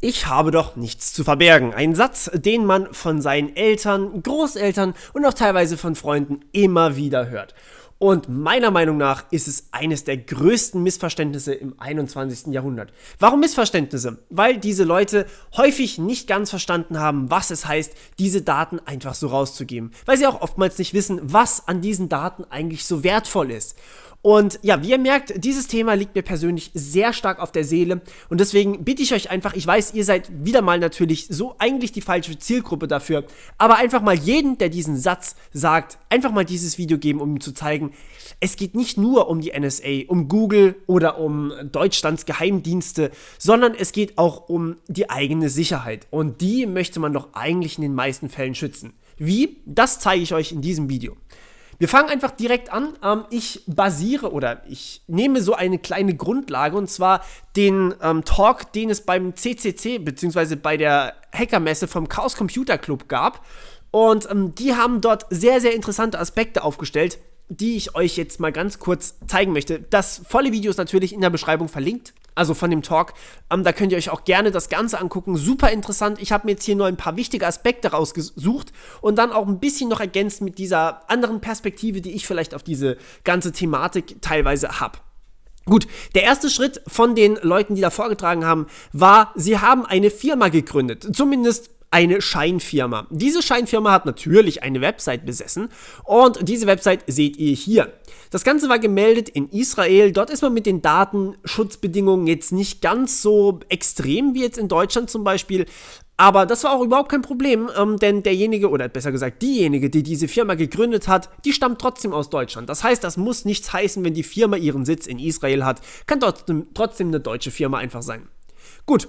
Ich habe doch nichts zu verbergen. Ein Satz, den man von seinen Eltern, Großeltern und auch teilweise von Freunden immer wieder hört. Und meiner Meinung nach ist es eines der größten Missverständnisse im 21. Jahrhundert. Warum Missverständnisse? Weil diese Leute häufig nicht ganz verstanden haben, was es heißt, diese Daten einfach so rauszugeben. Weil sie auch oftmals nicht wissen, was an diesen Daten eigentlich so wertvoll ist. Und ja, wie ihr merkt, dieses Thema liegt mir persönlich sehr stark auf der Seele und deswegen bitte ich euch einfach, ich weiß, ihr seid wieder mal natürlich so eigentlich die falsche Zielgruppe dafür, aber einfach mal jeden, der diesen Satz sagt, einfach mal dieses Video geben, um ihm zu zeigen, es geht nicht nur um die NSA, um Google oder um Deutschlands Geheimdienste, sondern es geht auch um die eigene Sicherheit und die möchte man doch eigentlich in den meisten Fällen schützen. Wie? Das zeige ich euch in diesem Video. Wir fangen einfach direkt an. Ich nehme so eine kleine Grundlage und zwar den Talk, den es beim CCC bzw. bei der Hackermesse vom Chaos Computer Club gab. Und die haben dort sehr, sehr interessante Aspekte aufgestellt, die ich euch jetzt mal ganz kurz zeigen möchte. Das volle Video ist natürlich in der Beschreibung verlinkt, also von dem Talk. Da könnt ihr euch auch gerne das Ganze angucken. Super interessant. Ich habe mir jetzt hier nur ein paar wichtige Aspekte rausgesucht und dann auch ein bisschen noch ergänzt mit dieser anderen Perspektive, die ich vielleicht auf diese ganze Thematik teilweise habe. Gut, der erste Schritt von den Leuten, die da vorgetragen haben, war, sie haben eine Firma gegründet. Zumindest eine Scheinfirma. Diese Scheinfirma hat natürlich eine Website besessen und diese Website seht ihr hier. Das Ganze war gemeldet in Israel. Dort ist man mit den Datenschutzbedingungen jetzt nicht ganz so extrem wie jetzt in Deutschland zum Beispiel. Aber das war auch überhaupt kein Problem, denn derjenige, oder besser gesagt diejenige, die diese Firma gegründet hat, die stammt trotzdem aus Deutschland. Das heißt, das muss nichts heißen, wenn die Firma ihren Sitz in Israel hat, kann trotzdem eine deutsche Firma einfach sein. Gut.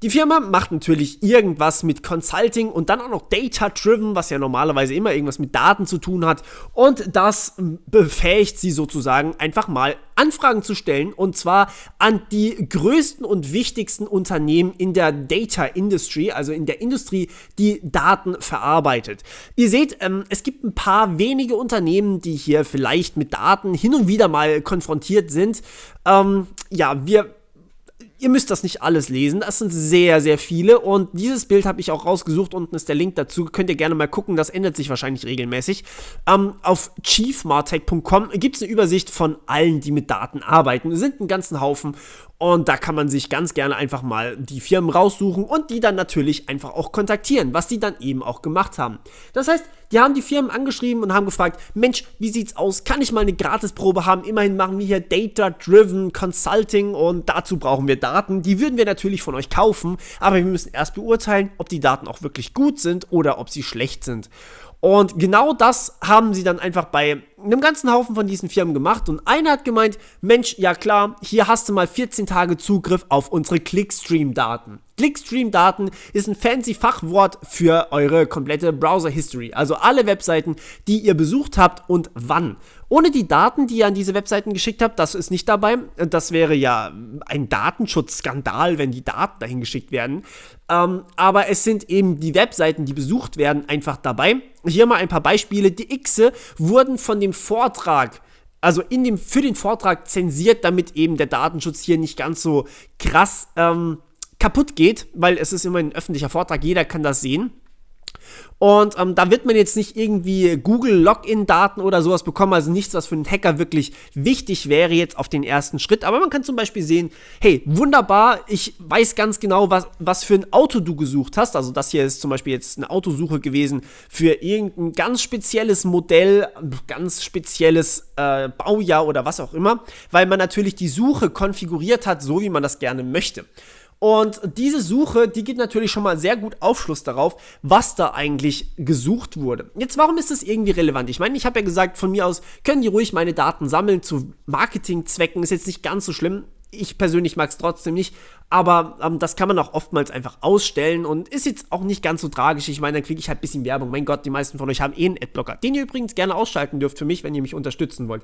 Die Firma macht natürlich irgendwas mit Consulting und dann auch noch Data-Driven, was ja normalerweise immer irgendwas mit Daten zu tun hat. Und das befähigt sie sozusagen, einfach mal Anfragen zu stellen und zwar an die größten und wichtigsten Unternehmen in der Data Industry, also in der Industrie, die Daten verarbeitet. Ihr seht, es gibt ein paar wenige Unternehmen, die hier vielleicht mit Daten hin und wieder mal konfrontiert sind. Ihr müsst das nicht alles lesen, das sind sehr, sehr viele und dieses Bild habe ich auch rausgesucht, unten ist der Link dazu, könnt ihr gerne mal gucken, das ändert sich wahrscheinlich regelmäßig. Auf chiefmartech.com gibt es eine Übersicht von allen, die mit Daten arbeiten, es sind einen ganzen Haufen und da kann man sich ganz gerne einfach mal die Firmen raussuchen und die dann natürlich einfach auch kontaktieren, was die dann eben auch gemacht haben. Das heißt, die haben die Firmen angeschrieben und haben gefragt, Mensch, wie sieht's aus, kann ich mal eine Gratisprobe haben? Immerhin machen wir hier Data-Driven Consulting und dazu brauchen wir Daten. Die würden wir natürlich von euch kaufen, aber wir müssen erst beurteilen, ob die Daten auch wirklich gut sind oder ob sie schlecht sind. Und genau das haben sie dann einfach bei einem ganzen Haufen von diesen Firmen gemacht und einer hat gemeint, Mensch, ja klar, hier hast du mal 14 Tage Zugriff auf unsere Clickstream-Daten. Clickstream-Daten ist ein fancy Fachwort für eure komplette Browser-History, also alle Webseiten, die ihr besucht habt und wann. Ohne die Daten, die ihr an diese Webseiten geschickt habt, das ist nicht dabei. Das wäre ja ein Datenschutzskandal, wenn die Daten dahin geschickt werden. Aber es sind eben die Webseiten, die besucht werden, einfach dabei. Hier mal ein paar Beispiele. Die Xe wurden von dem Vortrag, also für den Vortrag zensiert, damit eben der Datenschutz hier nicht ganz so krass kaputt geht, weil es ist immer ein öffentlicher Vortrag, jeder kann das sehen. Und da wird man jetzt nicht irgendwie Google-Login-Daten oder sowas bekommen, also nichts, was für einen Hacker wirklich wichtig wäre jetzt auf den ersten Schritt. Aber man kann zum Beispiel sehen, hey, wunderbar, ich weiß ganz genau, was für ein Auto du gesucht hast. Also das hier ist zum Beispiel jetzt eine Autosuche gewesen für irgendein ganz spezielles Modell, ganz spezielles Baujahr oder was auch immer, weil man natürlich die Suche konfiguriert hat, so wie man das gerne möchte. Und diese Suche, die gibt natürlich schon mal sehr gut Aufschluss darauf, was da eigentlich gesucht wurde. Jetzt, warum ist das irgendwie relevant? Ich meine, ich habe ja gesagt, von mir aus können die ruhig meine Daten sammeln zu Marketingzwecken, ist jetzt nicht ganz so schlimm. Ich persönlich mag es trotzdem nicht, aber das kann man auch oftmals einfach ausstellen und ist jetzt auch nicht ganz so tragisch. Ich meine, dann kriege ich halt ein bisschen Werbung. Mein Gott, die meisten von euch haben eh einen Adblocker, den ihr übrigens gerne ausschalten dürft für mich, wenn ihr mich unterstützen wollt.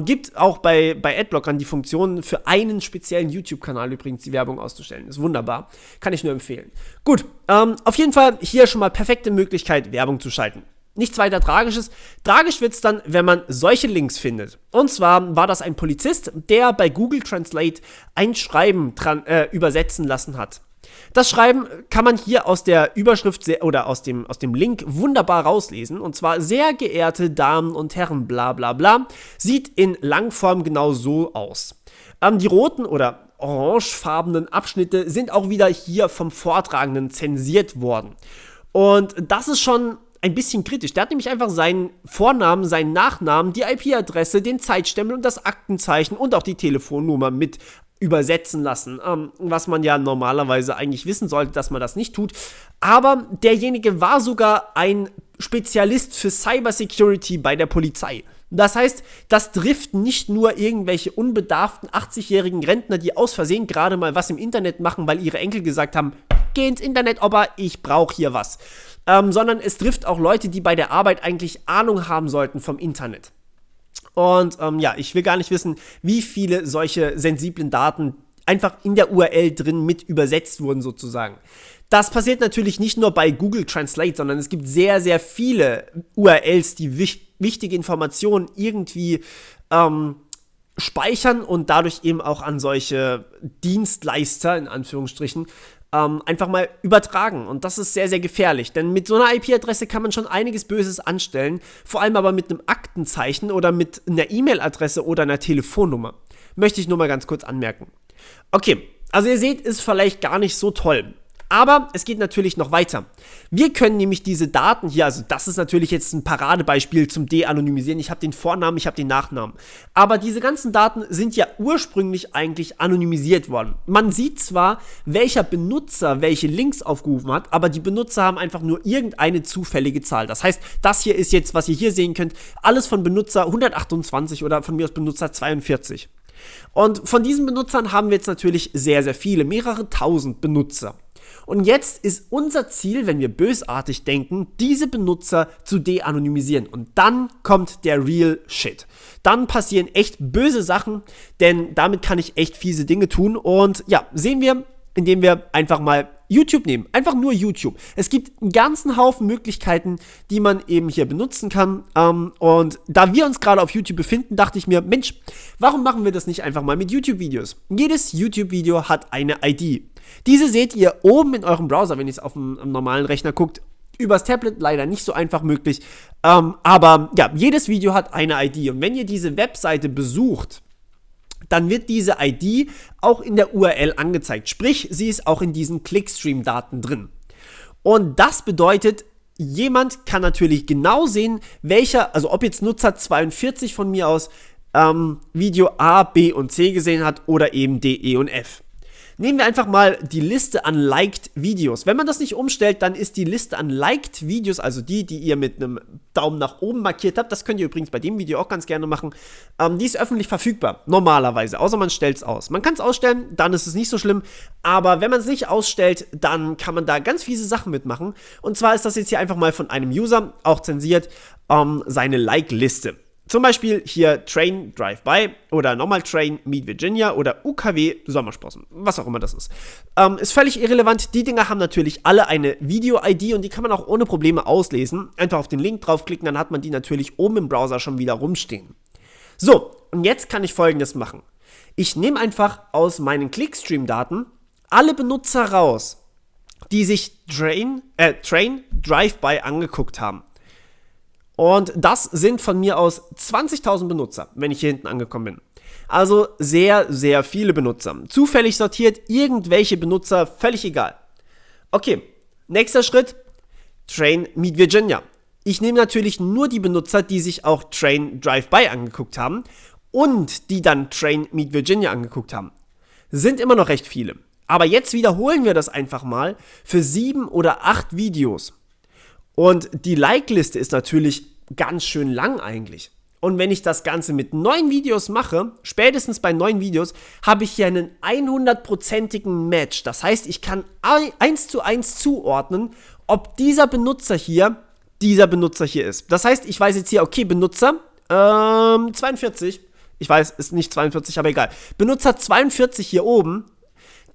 Gibt auch bei Adblockern die Funktion, für einen speziellen YouTube-Kanal übrigens die Werbung auszustellen. Ist wunderbar, kann ich nur empfehlen. Gut, auf jeden Fall hier schon mal perfekte Möglichkeit, Werbung zu schalten. Nichts weiter Tragisches. Tragisch wird es dann, wenn man solche Links findet. Und zwar war das ein Polizist, der bei Google Translate ein Schreiben übersetzen lassen hat. Das Schreiben kann man hier aus der Überschrift oder aus dem Link wunderbar rauslesen. Und zwar: sehr geehrte Damen und Herren, bla bla bla, sieht in Langform genau so aus. Die roten oder orangefarbenen Abschnitte sind auch wieder hier vom Vortragenden zensiert worden. Und das ist schon ein bisschen kritisch. Der hat nämlich einfach seinen Vornamen, seinen Nachnamen, die IP-Adresse, den Zeitstempel und das Aktenzeichen und auch die Telefonnummer mit übersetzen lassen, was man ja normalerweise eigentlich wissen sollte, dass man das nicht tut. Aber derjenige war sogar ein Spezialist für Cybersecurity bei der Polizei. Das heißt, das trifft nicht nur irgendwelche unbedarften 80-jährigen Rentner, die aus Versehen gerade mal was im Internet machen, weil ihre Enkel gesagt haben: geh ins Internet, Opa, ich brauche hier was. Sondern es trifft auch Leute, die bei der Arbeit eigentlich Ahnung haben sollten vom Internet. Und ich will gar nicht wissen, wie viele solche sensiblen Daten einfach in der URL drin mit übersetzt wurden sozusagen. Das passiert natürlich nicht nur bei Google Translate, sondern es gibt sehr, sehr viele URLs, die wichtige Informationen irgendwie speichern und dadurch eben auch an solche Dienstleister, in Anführungsstrichen, einfach mal übertragen. Und das ist sehr, sehr gefährlich, denn mit so einer IP-Adresse kann man schon einiges Böses anstellen, vor allem aber mit einem Aktenzeichen oder mit einer E-Mail-Adresse oder einer Telefonnummer. Möchte ich nur mal ganz kurz anmerken. Okay, also ihr seht, ist vielleicht gar nicht so toll. Aber es geht natürlich noch weiter. Wir können nämlich diese Daten hier, also das ist natürlich jetzt ein Paradebeispiel zum De-Anonymisieren. Ich habe den Vornamen, ich habe den Nachnamen. Aber diese ganzen Daten sind ja ursprünglich eigentlich anonymisiert worden. Man sieht zwar, welcher Benutzer welche Links aufgerufen hat, aber die Benutzer haben einfach nur irgendeine zufällige Zahl. Das heißt, das hier ist jetzt, was ihr hier sehen könnt, alles von Benutzer 128 oder von mir aus Benutzer 42. Und von diesen Benutzern haben wir jetzt natürlich sehr, sehr viele, mehrere tausend Benutzer. Und jetzt ist unser Ziel, wenn wir bösartig denken, diese Benutzer zu de-anonymisieren. Und dann kommt der Real Shit. Dann passieren echt böse Sachen, denn damit kann ich echt fiese Dinge tun. Und ja, sehen wir, indem wir einfach mal YouTube nehmen. Einfach nur YouTube. Es gibt einen ganzen Haufen Möglichkeiten, die man eben hier benutzen kann. Und da wir uns gerade auf YouTube befinden, dachte ich mir, Mensch, warum machen wir das nicht einfach mal mit YouTube-Videos? Jedes YouTube-Video hat eine ID. Diese seht ihr oben in eurem Browser, wenn ihr es auf dem normalen Rechner guckt. Übers Tablet leider nicht so einfach möglich. Aber ja, jedes Video hat eine ID. Und wenn ihr diese Webseite besucht, dann wird diese ID auch in der URL angezeigt. Sprich, sie ist auch in diesen Clickstream-Daten drin. Und das bedeutet, jemand kann natürlich genau sehen, welcher, also ob jetzt Nutzer 42 von mir aus Video A, B und C gesehen hat oder eben D, E und F. Nehmen wir einfach mal die Liste an Liked Videos. Wenn man das nicht umstellt, dann ist die Liste an Liked Videos, also die ihr mit einem Daumen nach oben markiert habt, das könnt ihr übrigens bei dem Video auch ganz gerne machen, die ist öffentlich verfügbar, normalerweise, außer man stellt es aus. Man kann es ausstellen, dann ist es nicht so schlimm, aber wenn man es nicht ausstellt, dann kann man da ganz fiese Sachen mitmachen. Und zwar ist das jetzt hier einfach mal von einem User, auch zensiert, seine Like-Liste. Zum Beispiel hier Train Drive-By oder nochmal Train Meet Virginia oder UKW Sommersprossen, was auch immer das ist. Ist völlig irrelevant. Die Dinger haben natürlich alle eine Video-ID und die kann man auch ohne Probleme auslesen. Einfach auf den Link draufklicken, dann hat man die natürlich oben im Browser schon wieder rumstehen. So, und jetzt kann ich Folgendes machen. Ich nehme einfach aus meinen Clickstream-Daten alle Benutzer raus, die sich Train Drive-By angeguckt haben. Und das sind von mir aus 20.000 Benutzer, wenn ich hier hinten angekommen bin. Also sehr, sehr viele Benutzer. Zufällig sortiert, irgendwelche Benutzer, völlig egal. Okay, nächster Schritt, Train Meet Virginia. Ich nehme natürlich nur die Benutzer, die sich auch Train Drive-By angeguckt haben und die dann Train Meet Virginia angeguckt haben. Sind immer noch recht viele. Aber jetzt wiederholen wir das einfach mal für 7 oder 8 Videos. Und die Like-Liste ist natürlich ganz schön lang eigentlich. Und wenn ich das Ganze mit 9 Videos mache, spätestens bei 9 Videos, habe ich hier einen 100%igen Match. Das heißt, ich kann 1:1 zuordnen, ob dieser Benutzer hier ist. Das heißt, ich weiß jetzt hier, okay, Benutzer 42, ich weiß, ist nicht 42, aber egal. Benutzer 42 hier oben,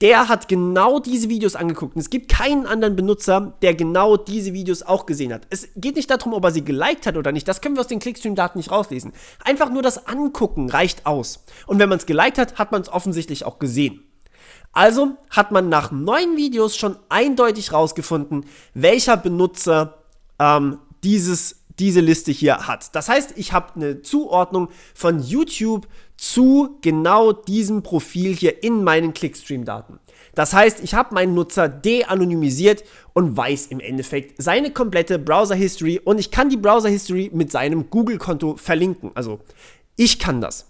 der hat genau diese Videos angeguckt. Und es gibt keinen anderen Benutzer, der genau diese Videos auch gesehen hat. Es geht nicht darum, ob er sie geliked hat oder nicht. Das können wir aus den Clickstream-Daten nicht rauslesen. Einfach nur das Angucken reicht aus. Und wenn man es geliked hat, hat man es offensichtlich auch gesehen. Also hat man nach 9 Videos schon eindeutig rausgefunden, welcher Benutzer diese Liste hier hat. Das heißt, ich habe eine Zuordnung von YouTube zu genau diesem Profil hier in meinen Clickstream-Daten. Das heißt, ich habe meinen Nutzer de-anonymisiert und weiß im Endeffekt seine komplette Browser-History und ich kann die Browser-History mit seinem Google-Konto verlinken. Also ich kann das.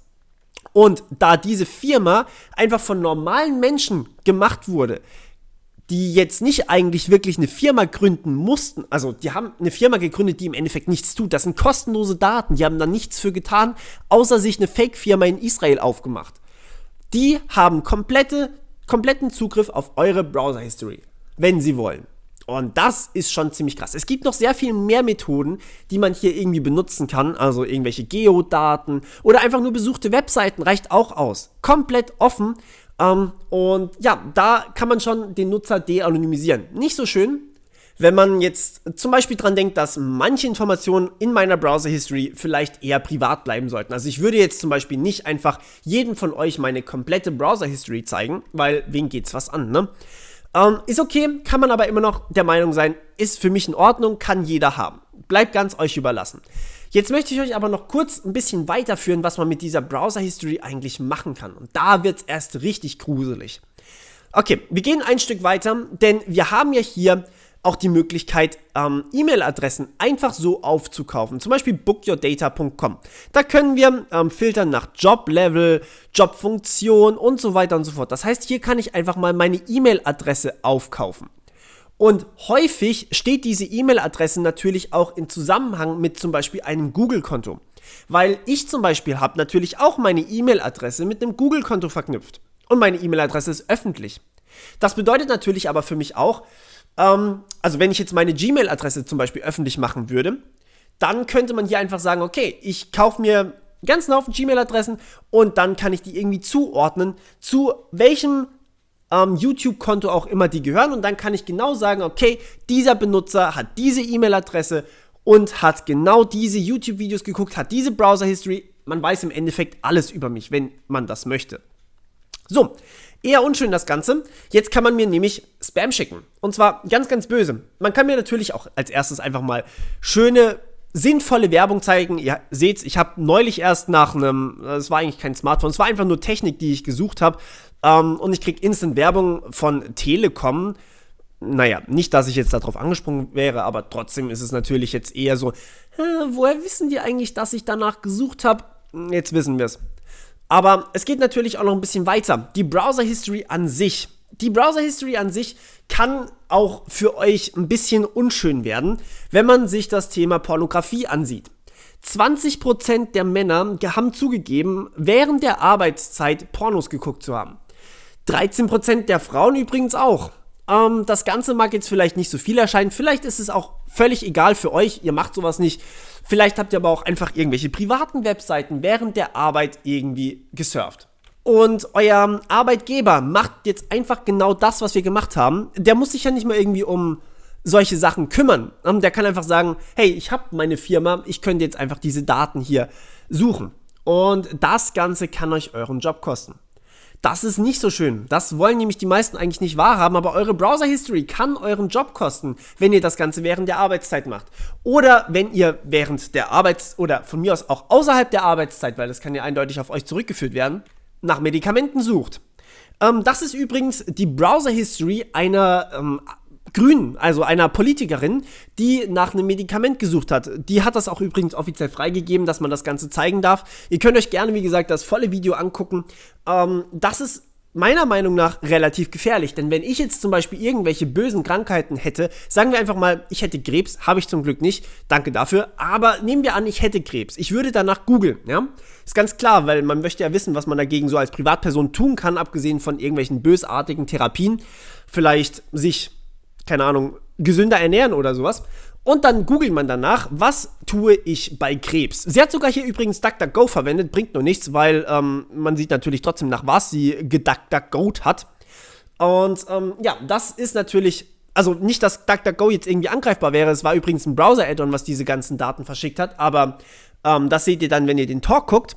Und da diese Firma einfach von normalen Menschen gemacht wurde, die jetzt nicht eigentlich wirklich eine Firma gründen mussten, also die haben eine Firma gegründet, die im Endeffekt nichts tut, das sind kostenlose Daten, die haben da nichts für getan, außer sich eine Fake-Firma in Israel aufgemacht. Die haben kompletten Zugriff auf eure Browser-History, wenn sie wollen. Und das ist schon ziemlich krass. Es gibt noch sehr viel mehr Methoden, die man hier irgendwie benutzen kann. Also irgendwelche Geodaten oder einfach nur besuchte Webseiten reicht auch aus. Komplett offen. Und ja, da kann man schon den Nutzer de-anonymisieren. Nicht so schön, wenn man jetzt zum Beispiel dran denkt, dass manche Informationen in meiner Browser-History vielleicht eher privat bleiben sollten. Also ich würde jetzt zum Beispiel nicht einfach jedem von euch meine komplette Browser-History zeigen, weil wen geht's was an, ne? Ist okay, kann man aber immer noch der Meinung sein, ist für mich in Ordnung, kann jeder haben. Bleibt ganz euch überlassen. Jetzt möchte ich euch aber noch kurz ein bisschen weiterführen, was man mit dieser Browser-History eigentlich machen kann. Und da wird es erst richtig gruselig. Okay, wir gehen ein Stück weiter, denn wir haben ja hier auch die Möglichkeit, E-Mail-Adressen einfach so aufzukaufen. Zum Beispiel bookyourdata.com. Da können wir filtern nach Joblevel, Jobfunktion und so weiter und so fort. Das heißt, hier kann ich einfach mal meine E-Mail-Adresse aufkaufen. Und häufig steht diese E-Mail-Adresse natürlich auch in Zusammenhang mit zum Beispiel einem Google-Konto. Weil ich zum Beispiel habe natürlich auch meine E-Mail-Adresse mit einem Google-Konto verknüpft. Und meine E-Mail-Adresse ist öffentlich. Das bedeutet natürlich aber für mich auch, also wenn ich jetzt meine Gmail-Adresse zum Beispiel öffentlich machen würde, dann könnte man hier einfach sagen, okay, ich kaufe mir einen ganzen Haufen Gmail-Adressen und dann kann ich die irgendwie zuordnen, zu welchem YouTube-Konto auch immer die gehören und dann kann ich genau sagen, okay, dieser Benutzer hat diese E-Mail-Adresse und hat genau diese YouTube-Videos geguckt, hat diese Browser-History. Man weiß im Endeffekt alles über mich, wenn man das möchte. So, eher unschön das Ganze. Jetzt kann man mir nämlich Spam schicken. Und zwar ganz, ganz böse. Man kann mir natürlich auch als erstes einfach mal schöne, sinnvolle Werbung zeigen. Ihr seht's, ich habe neulich erst das war eigentlich kein Smartphone, es war einfach nur Technik, die ich gesucht habe. Und ich kriege instant Werbung von Telekom. Naja, nicht, dass ich jetzt darauf angesprungen wäre, aber trotzdem ist es natürlich jetzt eher so, woher wissen die eigentlich, dass ich danach gesucht habe? Jetzt wissen wir es. Aber es geht natürlich auch noch ein bisschen weiter. Die Browser-History an sich. Die Browser-History an sich kann auch für euch ein bisschen unschön werden, wenn man sich das Thema Pornografie ansieht. 20% der Männer haben zugegeben, während der Arbeitszeit Pornos geguckt zu haben. 13% der Frauen übrigens auch. Das Ganze mag jetzt vielleicht nicht so viel erscheinen, vielleicht ist es auch völlig egal für euch, ihr macht sowas nicht. Vielleicht habt ihr aber auch einfach irgendwelche privaten Webseiten während der Arbeit irgendwie gesurft. Und euer Arbeitgeber macht jetzt einfach genau das, was wir gemacht haben. Der muss sich ja nicht mal irgendwie um solche Sachen kümmern. Der kann einfach sagen, hey, ich habe meine Firma, ich könnte jetzt einfach diese Daten hier suchen. Und das Ganze kann euch euren Job kosten. Das ist nicht so schön. Das wollen nämlich die meisten eigentlich nicht wahrhaben, aber eure Browser-History kann euren Job kosten, wenn ihr das Ganze während der Arbeitszeit macht. Oder wenn ihr während der oder von mir aus auch außerhalb der Arbeitszeit, weil das kann ja eindeutig auf euch zurückgeführt werden, nach Medikamenten sucht. Das ist übrigens die Browser-History einer Grünen, also einer Politikerin, die nach einem Medikament gesucht hat. Die hat das auch übrigens offiziell freigegeben, dass man das Ganze zeigen darf. Ihr könnt euch gerne, wie gesagt, das volle Video angucken. Das ist meiner Meinung nach relativ gefährlich, denn wenn ich jetzt zum Beispiel irgendwelche bösen Krankheiten hätte, sagen wir einfach mal, ich hätte Krebs, habe ich zum Glück nicht, danke dafür, aber nehmen wir an, ich hätte Krebs. Ich würde danach googeln, ja? Ist ganz klar, weil man möchte ja wissen, was man dagegen so als Privatperson tun kann, abgesehen von irgendwelchen bösartigen Therapien. Vielleicht sich, keine Ahnung, gesünder ernähren oder sowas. Und dann googelt man danach, was tue ich bei Krebs. Sie hat sogar hier übrigens DuckDuckGo verwendet, bringt nur nichts, weil man sieht natürlich trotzdem nach, was sie geDuckDuckGo'd hat. Und ja, das ist natürlich, also nicht, dass DuckDuckGo jetzt irgendwie angreifbar wäre, es war übrigens ein Browser-Add-on, was diese ganzen Daten verschickt hat, aber das seht ihr dann, wenn ihr den Talk guckt.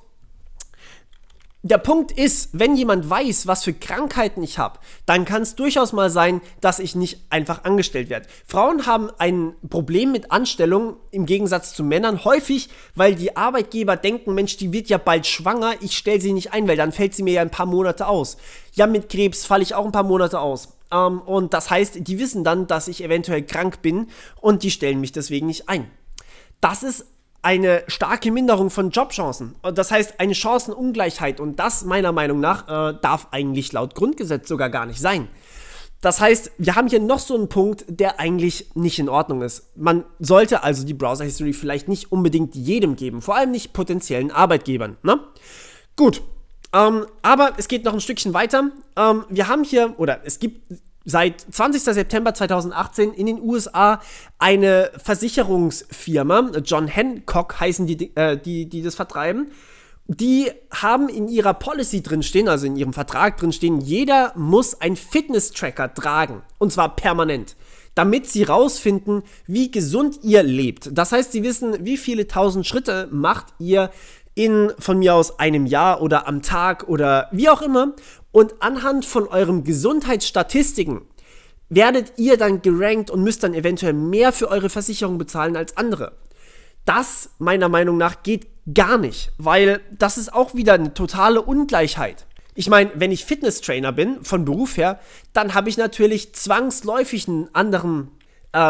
Der Punkt ist, wenn jemand weiß, was für Krankheiten ich habe, dann kann es durchaus mal sein, dass ich nicht einfach angestellt werde. Frauen haben ein Problem mit Anstellung im Gegensatz zu Männern häufig, weil die Arbeitgeber denken, Mensch, die wird ja bald schwanger, ich stelle sie nicht ein, weil dann fällt sie mir ja ein paar Monate aus. Ja, mit Krebs falle ich auch ein paar Monate aus. Und das heißt, die wissen dann, dass ich eventuell krank bin und die stellen mich deswegen nicht ein. Das ist eine starke Minderung von Jobchancen. Das heißt, eine Chancenungleichheit. Und das, meiner Meinung nach, darf eigentlich laut Grundgesetz sogar gar nicht sein. Das heißt, wir haben hier noch so einen Punkt, der eigentlich nicht in Ordnung ist. Man sollte also die Browser History vielleicht nicht unbedingt jedem geben. Vor allem nicht potenziellen Arbeitgebern. Ne? Gut. Aber es geht noch ein Stückchen weiter. Wir haben hier, oder es gibt seit 20. September 2018 in den USA eine Versicherungsfirma, John Hancock heißen die das vertreiben. Die haben in ihrer Policy drinstehen, also in ihrem Vertrag drinstehen, jeder muss einen Fitness-Tracker tragen. Und zwar permanent. Damit sie rausfinden, wie gesund ihr lebt. Das heißt, sie wissen, wie viele 1000 Schritte macht ihr in, von mir aus, einem Jahr oder am Tag oder wie auch immer. Und anhand von euren Gesundheitsstatistiken werdet ihr dann gerankt und müsst dann eventuell mehr für eure Versicherung bezahlen als andere. Das, meiner Meinung nach, geht gar nicht, weil das ist auch wieder eine totale Ungleichheit. Ich meine, wenn ich Fitnesstrainer bin, von Beruf her, dann habe ich natürlich zwangsläufig einen anderen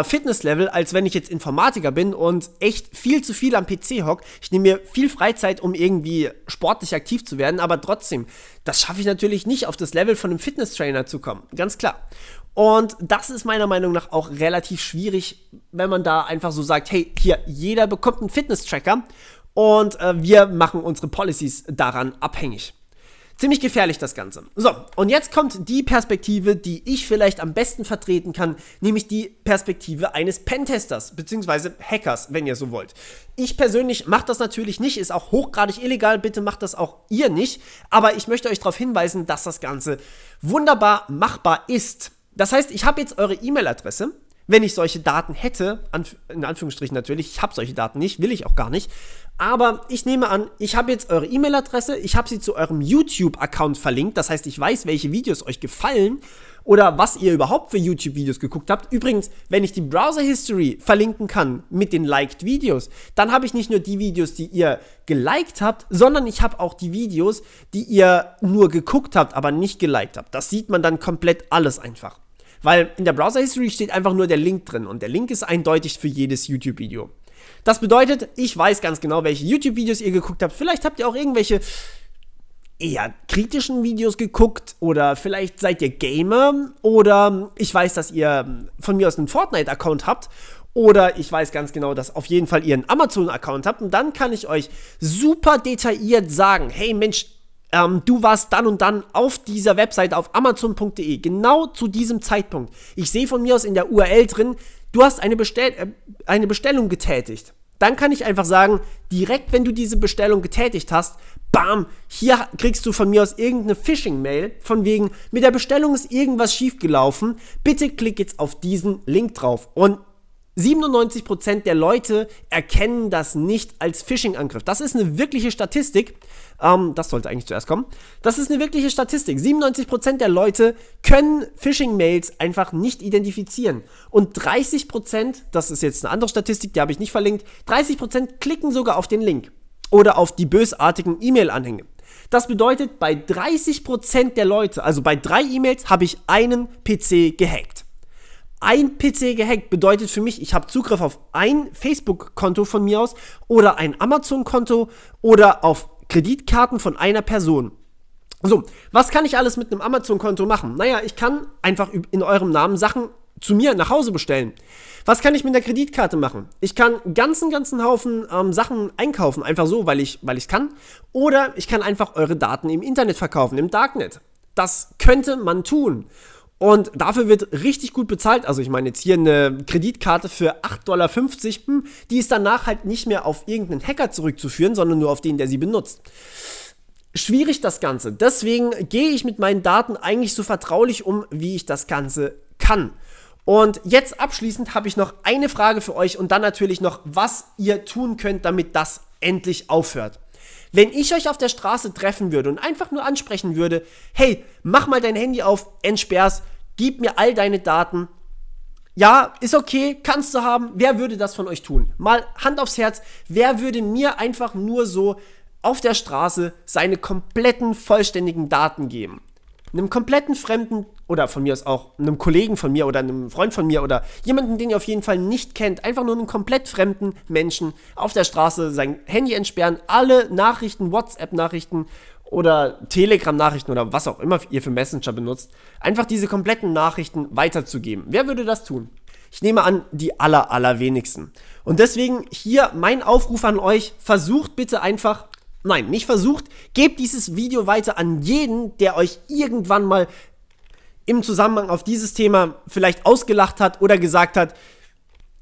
Fitnesslevel, als wenn ich jetzt Informatiker bin und echt viel zu viel am PC hocke. Ich nehme mir viel Freizeit, um irgendwie sportlich aktiv zu werden, aber trotzdem, das schaffe ich natürlich nicht, auf das Level von einem Fitnesstrainer zu kommen. Ganz klar. Und das ist meiner Meinung nach auch relativ schwierig, wenn man da einfach so sagt, hey, hier, jeder bekommt einen Fitness-Tracker und wir machen unsere Policies daran abhängig. Ziemlich gefährlich das Ganze. So, und jetzt kommt die Perspektive, die ich vielleicht am besten vertreten kann, nämlich die Perspektive eines Pentesters, beziehungsweise Hackers, wenn ihr so wollt. Ich persönlich mache das natürlich nicht, ist auch hochgradig illegal, bitte macht das auch ihr nicht, aber ich möchte euch darauf hinweisen, dass das Ganze wunderbar machbar ist. Das heißt, ich habe jetzt eure E-Mail-Adresse. Wenn ich solche Daten hätte, in Anführungsstrichen natürlich, ich habe solche Daten nicht, will ich auch gar nicht, aber ich nehme an, ich habe jetzt eure E-Mail-Adresse, ich habe sie zu eurem YouTube-Account verlinkt, das heißt, ich weiß, welche Videos euch gefallen oder was ihr überhaupt für YouTube-Videos geguckt habt. Übrigens, wenn ich die Browser-History verlinken kann mit den Liked-Videos, dann habe ich nicht nur die Videos, die ihr geliked habt, sondern ich habe auch die Videos, die ihr nur geguckt habt, aber nicht geliked habt. Das sieht man dann komplett alles einfach. Weil in der Browser History steht einfach nur der Link drin und der Link ist eindeutig für jedes YouTube-Video. Das bedeutet, ich weiß ganz genau, welche YouTube-Videos ihr geguckt habt. Vielleicht habt ihr auch irgendwelche eher kritischen Videos geguckt oder vielleicht seid ihr Gamer oder ich weiß, dass ihr von mir aus einen Fortnite-Account habt oder ich weiß ganz genau, dass auf jeden Fall ihr einen Amazon-Account habt und dann kann ich euch super detailliert sagen, hey Mensch, du warst dann und dann auf dieser Webseite auf Amazon.de, genau zu diesem Zeitpunkt. Ich sehe von mir aus in der URL drin, du hast eine Bestellung getätigt. Dann kann ich einfach sagen, direkt wenn du diese Bestellung getätigt hast, bam, hier kriegst du von mir aus irgendeine Phishing-Mail, von wegen, mit der Bestellung ist irgendwas schiefgelaufen, bitte klick jetzt auf diesen Link drauf. Und 97% der Leute erkennen das nicht als Phishing-Angriff. Das ist eine wirkliche Statistik. Das sollte eigentlich zuerst kommen. Das ist eine wirkliche Statistik. 97% der Leute können Phishing-Mails einfach nicht identifizieren. Und 30%, das ist jetzt eine andere Statistik, die habe ich nicht verlinkt, 30% klicken sogar auf den Link oder auf die bösartigen E-Mail-Anhänge. Das bedeutet, bei 30% der Leute, also bei 3 E-Mails, habe ich einen PC gehackt. Ein PC gehackt bedeutet für mich, ich habe Zugriff auf ein Facebook-Konto von mir aus oder ein Amazon-Konto oder auf Kreditkarten von einer Person. So, was kann ich alles mit einem Amazon-Konto machen? Naja, ich kann einfach in eurem Namen Sachen zu mir nach Hause bestellen. Was kann ich mit der Kreditkarte machen? Ich kann ganzen Haufen Sachen einkaufen, einfach so, weil ich kann. Oder ich kann einfach eure Daten im Internet verkaufen, im Darknet. Das könnte man tun. Und dafür wird richtig gut bezahlt. Also ich meine jetzt hier eine Kreditkarte für 8,50 $, die ist danach halt nicht mehr auf irgendeinen Hacker zurückzuführen, sondern nur auf den, der sie benutzt. Schwierig das Ganze. Deswegen gehe ich mit meinen Daten eigentlich so vertraulich um, wie ich das Ganze kann. Und jetzt abschließend habe ich noch eine Frage für euch und dann natürlich noch, was ihr tun könnt, damit das endlich aufhört. Wenn ich euch auf der Straße treffen würde und einfach nur ansprechen würde, hey, mach mal dein Handy auf, entsperr's, gib mir all deine Daten. Ja, ist okay, kannst du haben. Wer würde das von euch tun? Mal Hand aufs Herz, wer würde mir einfach nur so auf der Straße seine kompletten, vollständigen Daten geben? Einem kompletten Fremden oder von mir aus auch einem Kollegen von mir oder einem Freund von mir oder jemanden, den ihr auf jeden Fall nicht kennt, einfach nur einem komplett fremden Menschen auf der Straße sein Handy entsperren, alle Nachrichten, WhatsApp-Nachrichten oder Telegram-Nachrichten oder was auch immer ihr für Messenger benutzt, einfach diese kompletten Nachrichten weiterzugeben. Wer würde das tun? Ich nehme an, die allerwenigsten. Und deswegen hier mein Aufruf an euch, versucht bitte einfach, nein, nicht versucht, gebt dieses Video weiter an jeden, der euch irgendwann mal im Zusammenhang auf dieses Thema vielleicht ausgelacht hat oder gesagt hat,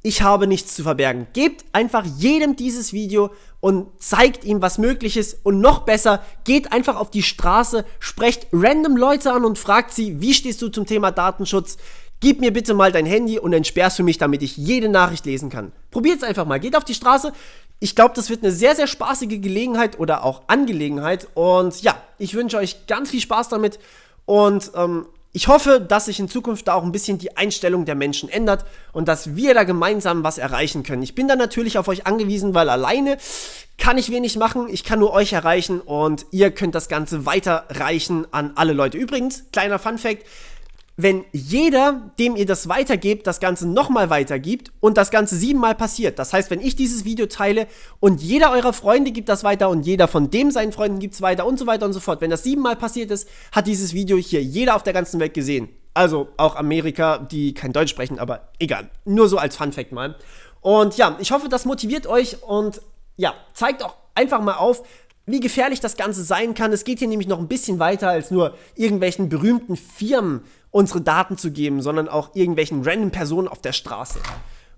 ich habe nichts zu verbergen. Gebt einfach jedem dieses Video und zeigt ihm, was möglich ist. Und noch besser, geht einfach auf die Straße, sprecht random Leute an und fragt sie, wie stehst du zum Thema Datenschutz? Gib mir bitte mal dein Handy und entsperr's für mich, damit ich jede Nachricht lesen kann. Probiert's einfach mal, geht auf die Straße. Ich glaube, das wird eine sehr, sehr spaßige Gelegenheit oder auch Angelegenheit. Und ja, ich wünsche euch ganz viel Spaß damit. Und ich hoffe, dass sich in Zukunft da auch ein bisschen die Einstellung der Menschen ändert und dass wir da gemeinsam was erreichen können. Ich bin da natürlich auf euch angewiesen, weil alleine kann ich wenig machen. Ich kann nur euch erreichen und ihr könnt das Ganze weiterreichen an alle Leute. Übrigens, kleiner Funfact: Wenn jeder, dem ihr das weitergebt, das Ganze nochmal weitergibt und das Ganze 7-mal passiert, das heißt, wenn ich dieses Video teile und jeder eurer Freunde gibt das weiter und jeder von dem seinen Freunden gibt es weiter und so weiter und so fort, wenn das 7-mal passiert ist, hat dieses Video hier jeder auf der ganzen Welt gesehen. Also auch Amerika, die kein Deutsch sprechen, aber egal. Nur so als Funfact mal. Und ja, ich hoffe, das motiviert euch und ja, zeigt auch einfach mal auf, wie gefährlich das Ganze sein kann. Es geht hier nämlich noch ein bisschen weiter als nur irgendwelchen berühmten Firmen unsere Daten zu geben, sondern auch irgendwelchen random Personen auf der Straße.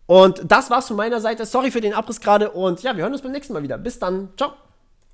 Und das war's von meiner Seite. Sorry für den Abriss gerade und ja, wir hören uns beim nächsten Mal wieder. Bis dann. Ciao.